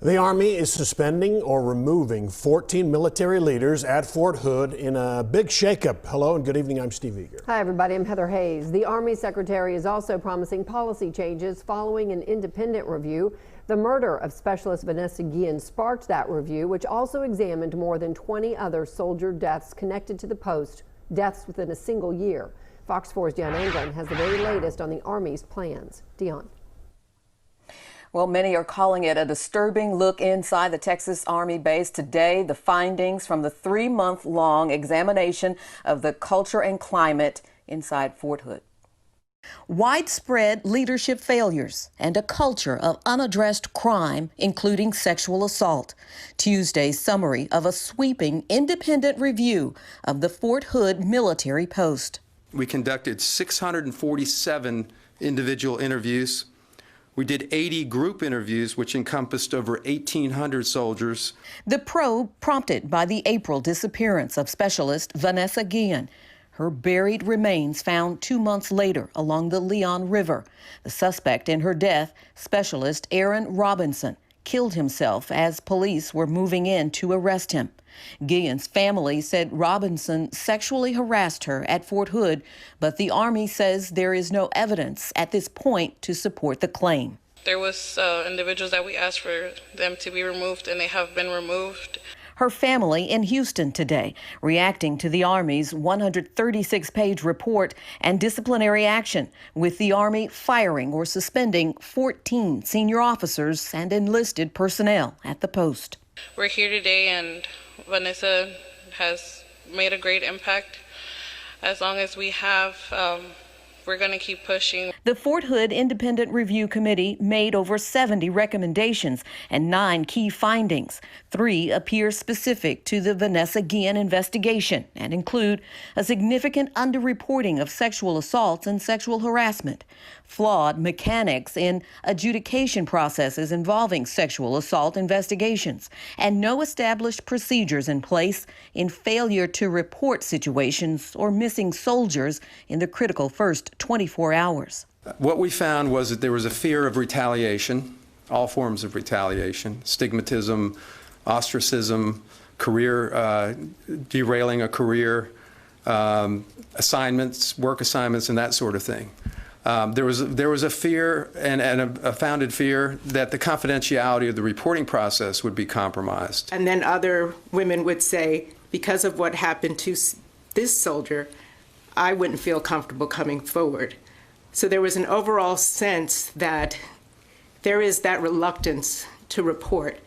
The Army is suspending or removing 14 military leaders at Fort Hood in a big shakeup. Hello and good evening. I'm Steve Eager. Hi, everybody. I'm Heather Hayes. The Army Secretary is also promising policy changes following an independent review. The murder of Specialist Vanessa Guillen sparked that review, which also examined more than 20 other soldier deaths connected to the post, deaths within a single year. Fox 4's Dion Anglin has the very latest on the Army's plans. Dion. Well, many are calling it a disturbing look inside the Texas Army base. Today, the findings from the 3-month-long examination of the culture and climate inside Fort Hood. Widespread leadership failures and a culture of unaddressed crime, including sexual assault. Tuesday's summary of a sweeping independent review of the Fort Hood military post. We conducted 647 individual interviews. We did 80 group interviews, which encompassed over 1,800 soldiers. The probe prompted by the April disappearance of Specialist Vanessa Guillen. Her buried remains found 2 months later along the Leon River. The suspect in her death, Specialist Aaron Robinson, killed himself as police were moving in to arrest him. Guillen's family said Robinson sexually harassed her at Fort Hood, but the Army says there is no evidence at this point to support the claim. There was individuals that we asked for them to be removed, and they have been removed. Her family in Houston today, reacting to the Army's 136-page report and disciplinary action, with the Army firing or suspending 14 senior officers and enlisted personnel at the post. We're here today, and Vanessa has made a great impact. As long as we have, we're going to keep pushing. The Fort Hood Independent Review Committee made over 70 recommendations and 9 key findings. 3 appear specific to the Vanessa Guillen investigation and include a significant underreporting of sexual assaults and sexual harassment, flawed mechanics in adjudication processes involving sexual assault investigations, and no established procedures in place in failure to report situations or missing soldiers in the critical first 24 hours. What we found was that there was a fear of retaliation, all forms of retaliation, stigmatism, ostracism, career, derailing a career, assignments, work assignments, and that sort of thing. There was a fear and a founded fear that the confidentiality of the reporting process would be compromised. And then other women would say, because of what happened to this soldier, I wouldn't feel comfortable coming forward. So there was an overall sense that there is that reluctance to report,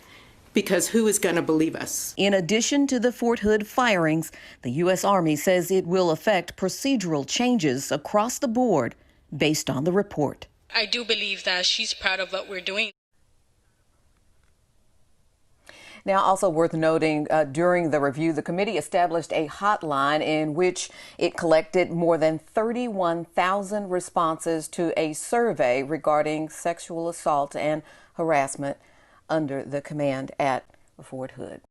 because who is going to believe us? In addition to the Fort Hood firings, the U.S. Army says it will affect procedural changes across the board based on the report. I do believe that she's proud of what we're doing. Now, also worth noting, during the review, the committee established a hotline in which it collected more than 31,000 responses to a survey regarding sexual assault and harassment under the command at Fort Hood.